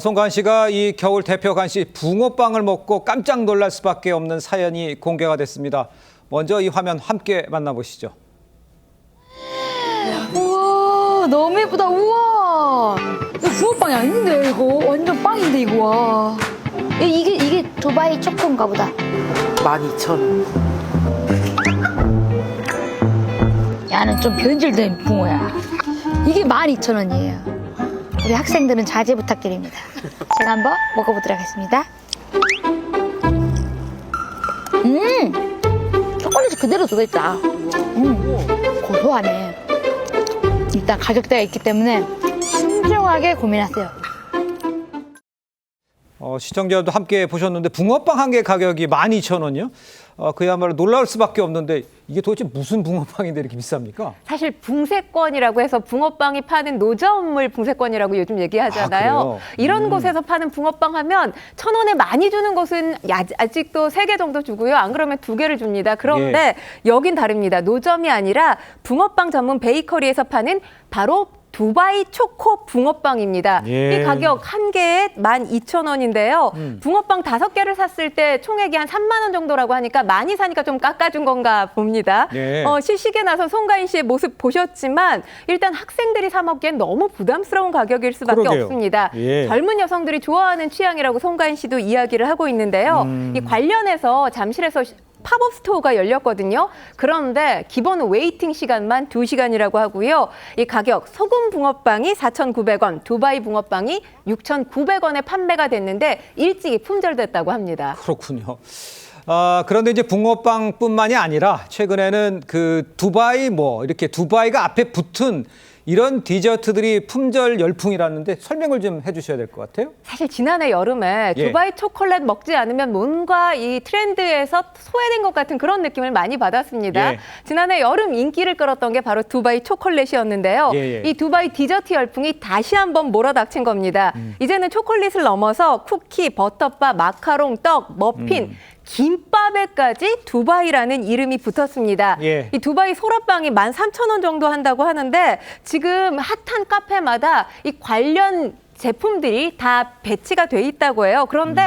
송가은 씨가 이 겨울 대표 간식 붕어빵을 먹고 깜짝 놀랄 수밖에 없는 사연이 공개가 됐습니다. 먼저 이 화면 함께 만나보시죠. 우와, 너무 예쁘다. 우와, 이거 붕어빵이 아닌데 이거 완전 빵인데 이거. 와. 이게 두바이 초코인가 보다. 12,000원. 야는 좀 변질된 붕어야. 이게 12,000원이에요. 우리 학생들은 자제 부탁드립니다. 제가 한번 먹어보도록 하겠습니다. 초콜릿이 그대로 들어있다. 고소하네. 일단 가격대가 있기 때문에 신중하게 고민하세요. 시청자도 함께 보셨는데 붕어빵 한 개 가격이 12,000원이요? 그야말로 놀라울 수밖에 없는데 이게 도대체 무슨 붕어빵인데 이렇게 비쌉니까? 사실 붕세권이라고 해서 붕어빵이 파는 노점을 붕세권이라고 요즘 얘기하잖아요. 이런 곳에서 파는 붕어빵 하면 1,000원에 많이 주는 곳은 아직도 3개 정도 주고요. 안 그러면 2개를 줍니다. 그런데 여긴 다릅니다. 노점이 아니라 붕어빵 전문 베이커리에서 파는 바로 두바이 초코 붕어빵입니다. 이 가격 한 개에 12,000원인데요. 붕어빵 5개를 샀을 때 총액이 한 3만 원 정도라고 하니까 많이 사니까 좀 깎아준 건가 봅니다. 시식에 나선 송가인 씨의 모습 보셨지만 일단 학생들이 사 먹기엔 너무 부담스러운 가격일 수밖에 없습니다. 젊은 여성들이 좋아하는 취향이라고 송가인 씨도 이야기를 하고 있는데요. 이 관련해서 잠실에서 팝업 스토어가 열렸거든요. 그런데 기본 웨이팅 시간만 2시간이라고 하고요. 이 가격 소금 붕어빵이 4,900원, 두바이 붕어빵이 6,900원에 판매가 됐는데 일찍이 품절됐다고 합니다. 그렇군요. 그런데 이제 붕어빵뿐만이 아니라 최근에는 그 두바이 이렇게 두바이가 앞에 붙은 이런 디저트들이 품절 열풍이라는데 설명을 좀 해주셔야 될 것 같아요. 사실 지난해 여름에 두바이 초콜릿 먹지 않으면 뭔가 이 트렌드에서 소외된 것 같은 그런 느낌을 많이 받았습니다. 지난해 여름 인기를 끌었던 게 바로 두바이 초콜릿이었는데요. 이 두바이 디저트 열풍이 다시 한번 몰아닥친 겁니다. 이제는 초콜릿을 넘어서 쿠키, 버터바, 마카롱, 떡, 머핀, 김밥에까지 두바이라는 이름이 붙었습니다. 이 두바이 소라빵이 13,000원 정도 한다고 하는데 지금 핫한 카페마다 이 관련 제품들이 다 배치가 돼 있다고 해요. 그런데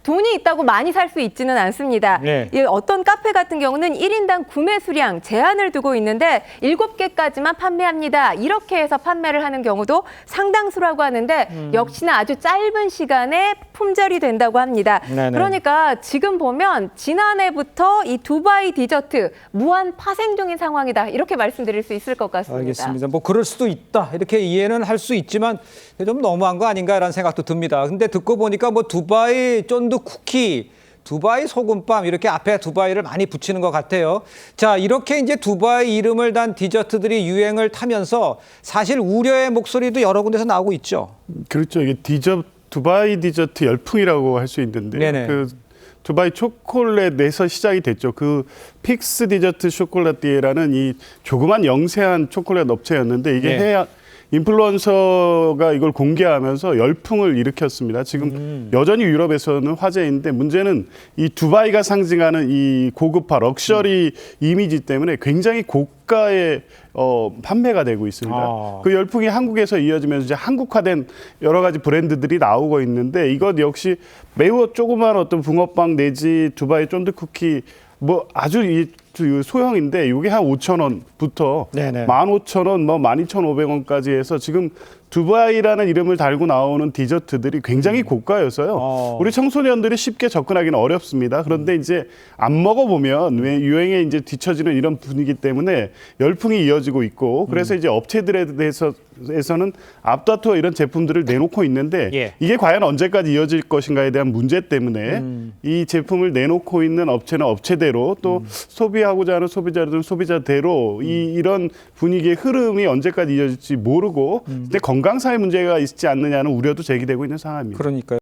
돈이 있다고 많이 살 수 있지는 않습니다. 어떤 카페 같은 경우는 1인당 구매 수량 제한을 두고 있는데 7개까지만 판매합니다. 이렇게 해서 판매를 하는 경우도 상당수라고 하는데 역시나 아주 짧은 시간에 품절이 된다고 합니다. 그러니까 지금 보면 지난해부터 이 두바이 디저트 무한 파생 중인 상황이다. 이렇게 말씀드릴 수 있을 것 같습니다. 알겠습니다. 그럴 수도 있다. 이렇게 이해는 할 수 있지만 좀 너무한 거 아닌가라는 생각도 듭니다. 근데 듣고 보니까 두바이 쫀득 쿠키, 두바이 소금빵 이렇게 앞에 두바이를 많이 붙이는 것 같아요. 자, 이렇게 이제 두바이 이름을 단 디저트들이 유행을 타면서 사실 우려의 목소리도 여러 군데서 나오고 있죠. 그렇죠. 이게 두바이 디저트 열풍이라고 할 수 있는데 그 두바이 초콜릿에서 시작이 됐죠. 그 픽스 디저트 쇼콜라티에라는 이 조그만 영세한 초콜릿 업체였는데 이게 해외 인플루언서가 이걸 공개하면서 열풍을 일으켰습니다. 지금 여전히 유럽에서는 화제인데 문제는 이 두바이가 상징하는 이 고급화, 럭셔리 이미지 때문에 굉장히 고가의 판매가 되고 있습니다. 그 열풍이 한국에서 이어지면서 이제 한국화된 여러 가지 브랜드들이 나오고 있는데 이것 역시 매우 조그만 어떤 붕어빵 내지 두바이 쫀득 쿠키 아주 소형인데 이게 한 5,000원부터 15,000원, 12,500원까지 해서 지금 두바이라는 이름을 달고 나오는 디저트들이 굉장히 고가여서요. 우리 청소년들이 쉽게 접근하기는 어렵습니다. 그런데 이제 안 먹어보면 왜 유행에 이제 뒤처지는 이런 분위기 때문에 열풍이 이어지고 있고 그래서 이제 업체들에 대해서는 앞다투어 이런 제품들을 내놓고 있는데 이게 과연 언제까지 이어질 것인가에 대한 문제 때문에 이 제품을 내놓고 있는 업체는 업체대로 또 소비하고자 하는 소비자들은 소비자대로 이런 분위기의 흐름이 언제까지 이어질지 모르고 근데 건강사회 문제가 있지 않느냐는 우려도 제기되고 있는 상황입니다. 그러니까요.